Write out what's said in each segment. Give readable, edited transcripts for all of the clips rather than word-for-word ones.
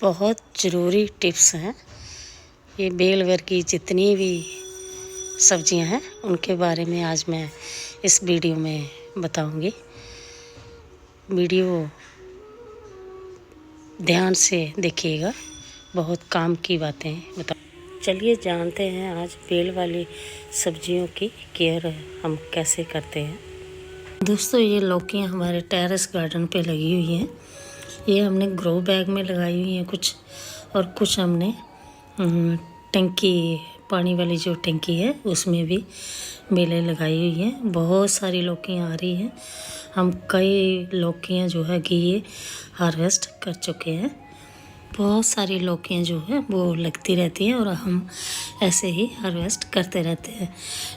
बहुत ज़रूरी टिप्स हैं। ये बेल वर की जितनी भी सब्जियां हैं उनके बारे में आज मैं इस वीडियो में बताऊंगी। वीडियो ध्यान से देखिएगा, बहुत काम की बातें बता। चलिए जानते हैं आज बेल वाली सब्जियों की केयर हम कैसे करते हैं। दोस्तों, ये लौकियां हमारे टेरेस गार्डन पे लगी हुई हैं। ये हमने ग्रो बैग में लगाई हुई हैं कुछ, और कुछ हमने टंकी, पानी वाली जो टंकी है उसमें भी बेलें लगाई हुई हैं। बहुत सारी लौकियां आ रही हैं। हम कई लौकियां जो है कि ये हार्वेस्ट कर चुके हैं। बहुत सारी लौकियां जो है वो लगती रहती हैं और हम ऐसे ही हार्वेस्ट करते रहते हैं।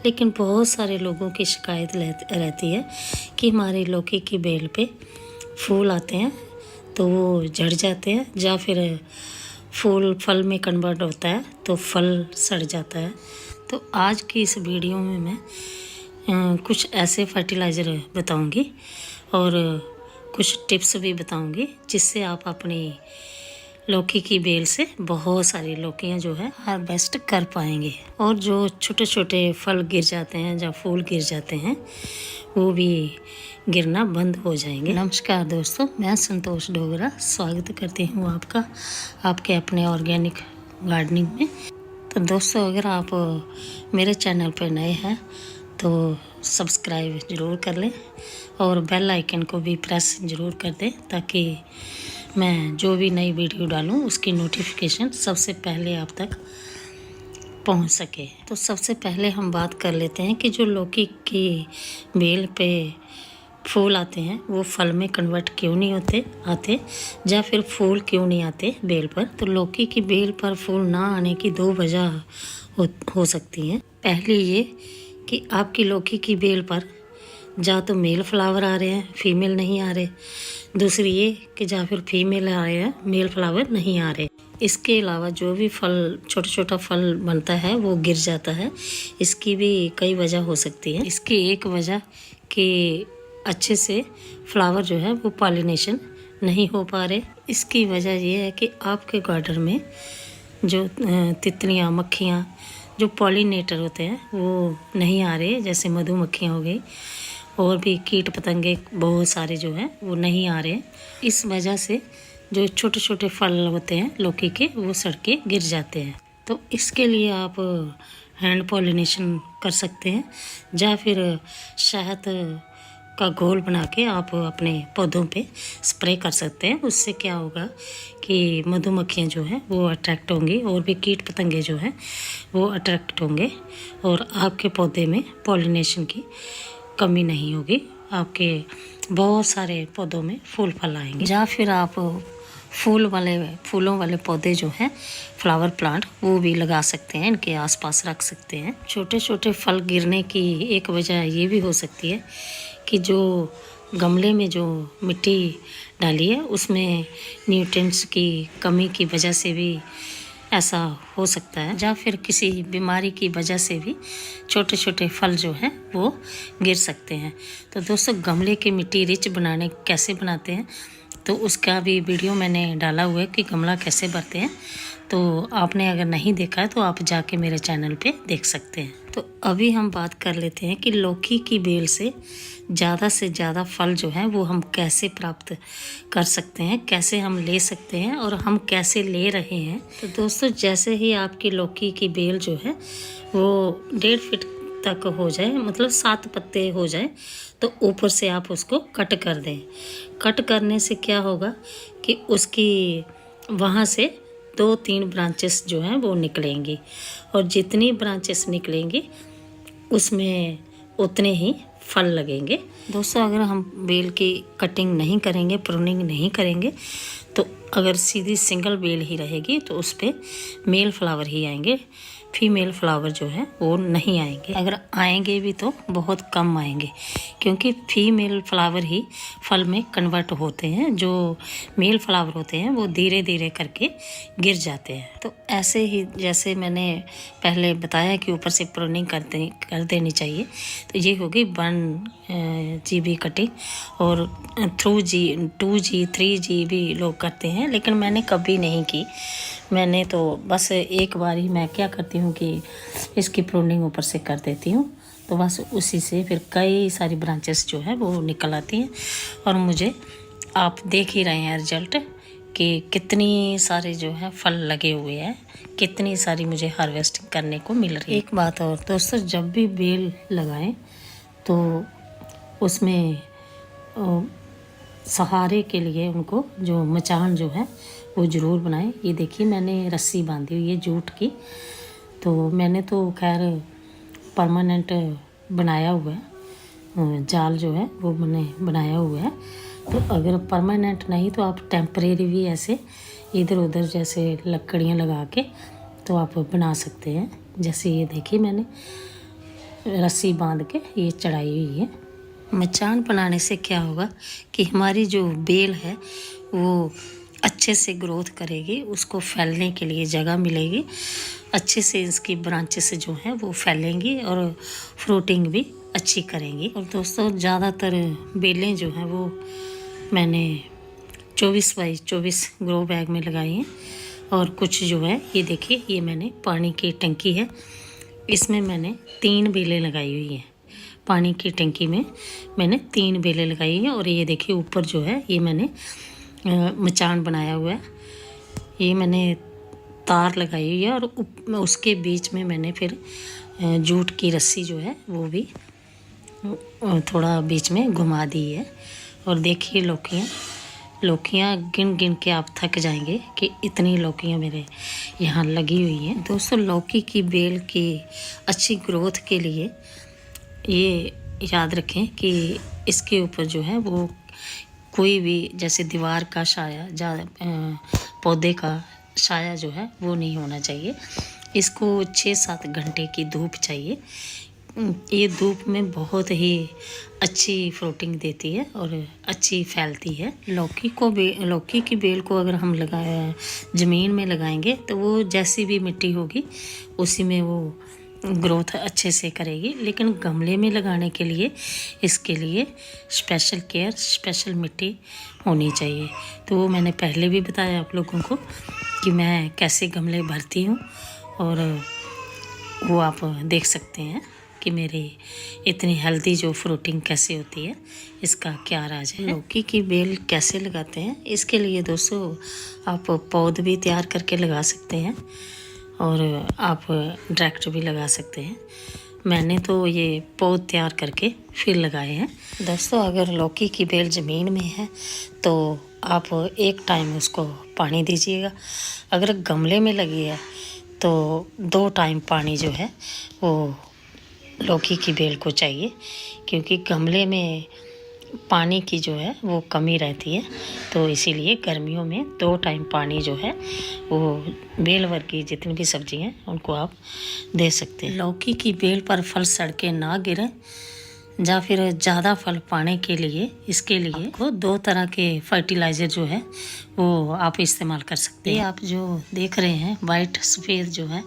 लेकिन बहुत सारे लोगों की शिकायत रहती है कि हमारी लौकी की बेल पे फूल आते हैं तो वो झड़ जाते हैं, या फिर फूल फल में कन्वर्ट होता है तो फल सड़ जाता है। तो आज की इस वीडियो में मैं कुछ ऐसे फर्टिलाइज़र बताऊंगी और कुछ टिप्स भी बताऊंगी जिससे आप अपनी लौकी की बेल से बहुत सारी लौकियां जो है हार्वेस्ट कर पाएंगे। और जो छोटे छोटे फल गिर जाते हैं या फूल गिर जाते हैं वो भी गिरना बंद हो जाएंगे। नमस्कार दोस्तों, मैं संतोष डोगरा स्वागत करती हूँ आपका आपके अपने ऑर्गेनिक गार्डनिंग में। तो दोस्तों, अगर आप मेरे चैनल पर नए हैं तो सब्सक्राइब ज़रूर कर लें और बेल आइकन को भी प्रेस ज़रूर कर दें ताकि मैं जो भी नई वीडियो डालूं उसकी नोटिफिकेशन सबसे पहले आप तक पहुंच सके। तो सबसे पहले हम बात कर लेते हैं कि जो लौकी की बेल पे फूल आते हैं वो फल में कन्वर्ट क्यों नहीं आते, या फिर फूल क्यों नहीं आते बेल पर। तो लौकी की बेल पर फूल ना आने की दो वजह हो सकती हैं। पहली ये कि आपकी लौकी की बेल पर या तो मेल फ्लावर आ रहे हैं, फीमेल नहीं आ रहे। दूसरी ये कि या फिर फीमेल आ रहे हैं, मेल फ्लावर नहीं आ रहे। इसके अलावा जो भी फल, छोटा छोटा फल बनता है वो गिर जाता है। इसकी भी कई वजह हो सकती है। इसकी एक वजह कि अच्छे से फ्लावर जो है वो पॉलिनेशन नहीं हो पा रहे। इसकी वजह ये है कि आपके गार्डन में जो तितलियाँ, मक्खियाँ, जो पॉलिनेटर होते हैं वो नहीं आ रहे, जैसे मधुमक्खियाँ हो गई और भी कीट पतंगे बहुत सारे जो हैं वो नहीं आ रहे। इस वजह से जो छोटे छोटे फल होते हैं लौकी के वो सड़ के गिर जाते हैं। तो इसके लिए आप हैंड पॉलिनेशन कर सकते हैं या फिर शहद का घोल बना के आप अपने पौधों पे स्प्रे कर सकते हैं। उससे क्या होगा कि मधुमक्खियाँ जो हैं वो अट्रैक्ट होंगी और भी कीट पतंगे जो हैं वो अट्रैक्ट होंगे और आपके पौधे में पॉलिनेशन की कमी नहीं होगी। आपके बहुत सारे पौधों में फूल फल आएंगे। या फिर आप फूलों वाले पौधे जो हैं, फ्लावर प्लांट, वो भी लगा सकते हैं, इनके आसपास रख सकते हैं। छोटे छोटे फल गिरने की एक वजह ये भी हो सकती है कि जो गमले में जो मिट्टी डाली है उसमें न्यूट्रिएंट्स की कमी की वजह से भी ऐसा हो सकता है, या फिर किसी बीमारी की वजह से भी छोटे छोटे फल जो हैं वो गिर सकते हैं। तो दोस्तों, गमले की मिट्टी रिच बनाने कैसे बनाते हैं तो उसका भी वीडियो मैंने डाला हुआ है कि गमला कैसे भरते हैं। तो आपने अगर नहीं देखा है तो आप जाके मेरे चैनल पे देख सकते हैं। तो अभी हम बात कर लेते हैं कि लौकी की बेल से ज़्यादा फल जो है वो हम कैसे प्राप्त कर सकते हैं, कैसे हम ले सकते हैं और हम कैसे ले रहे हैं। तो दोस्तों, जैसे ही आपकी लौकी की बेल जो है वो 1.5 फीट तक हो जाए, मतलब 7 पत्ते हो जाए, तो ऊपर से आप उसको कट कर दें। कट करने से क्या होगा कि उसकी वहाँ से 2-3 ब्रांचेस जो हैं वो निकलेंगी और जितनी ब्रांचेस निकलेंगी उसमें उतने ही फल लगेंगे। दोस्तों, अगर हम बेल की कटिंग नहीं करेंगे, प्रूनिंग नहीं करेंगे, तो अगर सीधी सिंगल बेल ही रहेगी तो उस पर मेल फ्लावर ही आएंगे, फीमेल फ्लावर जो है वो नहीं आएंगे। अगर आएंगे भी तो बहुत कम आएंगे, क्योंकि फीमेल फ्लावर ही फल में कन्वर्ट होते हैं। जो मेल फ्लावर होते हैं वो धीरे धीरे करके गिर जाते हैं। तो ऐसे ही जैसे मैंने पहले बताया कि ऊपर से प्रूनिंग कर देनी चाहिए। तो ये होगी 1 GB कटिंग, और 2G 3G भी लोग करते हैं, लेकिन मैंने कभी नहीं की। मैंने तो बस एक बार ही मैं क्या करती हूँ कि इसकी प्रूनिंग ऊपर से कर देती हूँ, तो बस उसी से फिर कई सारी ब्रांचेस जो है वो निकल आती हैं। और मुझे आप देख ही रहे हैं रिजल्ट कि कितनी सारे जो है फल लगे हुए हैं, कितनी सारी मुझे हार्वेस्टिंग करने को मिल रही है। एक बात और दोस्तों, जब भी बेल लगाएं तो उसमें सहारे के लिए उनको जो मचान जो है वो ज़रूर बनाएं। ये देखिए मैंने रस्सी बांधी हुई है जूट की। तो मैंने तो खैर परमानेंट बनाया हुआ है, जाल जो है वो मैंने बनाया हुआ है। तो अगर परमानेंट नहीं तो आप टेम्परेरी भी ऐसे इधर उधर जैसे लकड़ियाँ लगा के तो आप बना सकते हैं। जैसे ये देखिए मैंने रस्सी बांध के ये चढ़ाई हुई है। मचान बनाने से क्या होगा कि हमारी जो बेल है वो अच्छे से ग्रोथ करेगी, उसको फैलने के लिए जगह मिलेगी, अच्छे से इसकी ब्रांचेस जो हैं वो फैलेंगी और फ्रूटिंग भी अच्छी करेंगी। और दोस्तों ज़्यादातर बेलें जो हैं वो मैंने 24x24 ग्रो बैग में लगाई हैं। और कुछ जो है ये देखिए, ये मैंने पानी की टंकी है, इसमें मैंने 3 बेलें लगाई हुई हैं। पानी की टंकी में मैंने 3 बेलें लगाई हैं। और ये देखिए ऊपर जो है ये मैंने मचान बनाया हुआ है, ये मैंने तार लगाई हुई है, और उसके बीच में मैंने फिर जूट की रस्सी जो है वो भी थोड़ा बीच में घुमा दी है। और देखिए लौकियाँ गिन गिन के आप थक जाएंगे कि इतनी लौकियाँ मेरे यहाँ लगी हुई हैं। दोस्तों लौकी की बेल की अच्छी ग्रोथ के लिए ये याद रखें कि इसके ऊपर जो है वो कोई भी जैसे दीवार का साया पौधे का साया जो है वो नहीं होना चाहिए। इसको 6-7 घंटे की धूप चाहिए। ये धूप में बहुत ही अच्छी फ्रूटिंग देती है और अच्छी फैलती है। लौकी की बेल को अगर हम ज़मीन में लगाएंगे तो वो जैसी भी मिट्टी होगी उसी में वो ग्रोथ अच्छे से करेगी। लेकिन गमले में लगाने के लिए इसके लिए स्पेशल केयर, स्पेशल मिट्टी होनी चाहिए। तो वो मैंने पहले भी बताया आप लोगों को कि मैं कैसे गमले भरती हूँ, और वो आप देख सकते हैं कि मेरी इतनी हेल्दी जो फ्रूटिंग कैसे होती है, इसका क्या राज है। लौकी की बेल कैसे लगाते हैं, इसके लिए दोस्तों आप पौध भी तैयार करके लगा सकते हैं और आप डायरेक्ट भी लगा सकते हैं। मैंने तो ये पौध तैयार करके फिर लगाए हैं। दोस्तों अगर लौकी की बेल ज़मीन में है तो आप एक टाइम उसको पानी दीजिएगा। अगर गमले में लगी है तो 2 टाइम पानी जो है वो लौकी की बेल को चाहिए, क्योंकि गमले में पानी की जो है वो कमी रहती है। तो इसीलिए गर्मियों में 2 टाइम पानी जो है वो बेल वर्गी जितनी भी सब्जी हैं उनको आप दे सकते हैं। लौकी की बेल पर फल सड़के ना गिरें या फिर ज़्यादा फल पाने के लिए इसके लिए आपको 2 तरह के फर्टिलाइज़र जो है वो आप इस्तेमाल कर सकते हैं। ये आप जो देख रहे हैं वाइट सफ़ेद जो है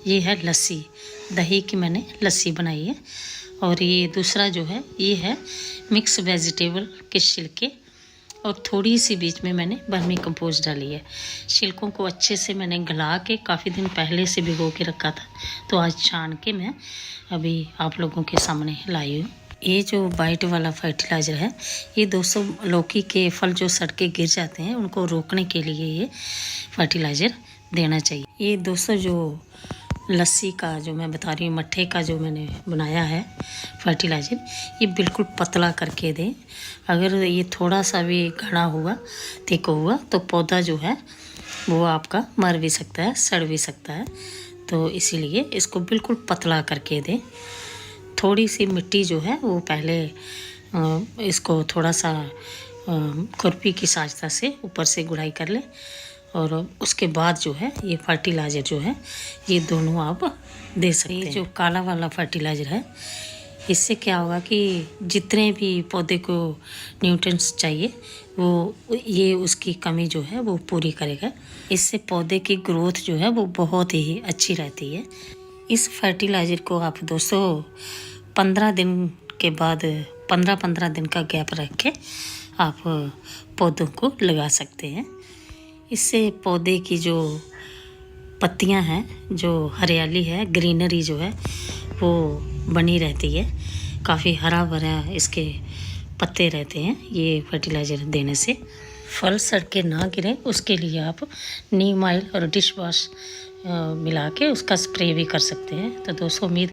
ये है लस्सी, दही की मैंने लस्सी बनाई है। और ये दूसरा जो है ये है मिक्स वेजिटेबल के छिलके, और थोड़ी सी बीच में मैंने वर्मी कंपोस्ट डाली है। छिलकों को अच्छे से मैंने गला के काफ़ी दिन पहले से भिगो के रखा था, तो आज छान के मैं अभी आप लोगों के सामने लाई हूँ। ये जो वाइट वाला फर्टिलाइज़र है ये दोस्तों लौकी के फल जो सड़के गिर जाते हैं उनको रोकने के लिए ये फर्टिलाइज़र देना चाहिए। ये दोस्तों जो लस्सी का जो मैं बता रही हूँ, मट्ठे का जो मैंने बनाया है फर्टिलाइज़र, ये बिल्कुल पतला करके दें। अगर ये थोड़ा सा भी घना हुआ, थिक हुआ तो पौधा जो है वो आपका मर भी सकता है, सड़ भी सकता है। तो इसीलिए इसको बिल्कुल पतला करके दें। थोड़ी सी मिट्टी जो है वो पहले इसको थोड़ा सा खुरपी की सहायता से ऊपर से गुड़ाई कर लें, और उसके बाद जो है ये फर्टिलाइज़र जो है ये दोनों आप दे सकते हैं। ये जो काला वाला फर्टिलाइज़र है इससे क्या होगा कि जितने भी पौधे को न्यूट्रिएंट्स चाहिए वो ये उसकी कमी जो है वो पूरी करेगा। इससे पौधे की ग्रोथ जो है वो बहुत ही अच्छी रहती है। इस फर्टिलाइज़र को आप दोस्तों 15 दिन के बाद 15-15 दिन का गैप रख के आप पौधों को लगा सकते हैं। इससे पौधे की जो पत्तियां हैं, जो हरियाली है, ग्रीनरी जो है वो बनी रहती है। काफ़ी हरा भरा इसके पत्ते रहते हैं ये फर्टिलाइज़र देने से। फल सड़ के ना गिरे उसके लिए आप नीम ऑयल और डिश वॉश मिला के उसका स्प्रे भी कर सकते हैं। तो दोस्तों उम्मीद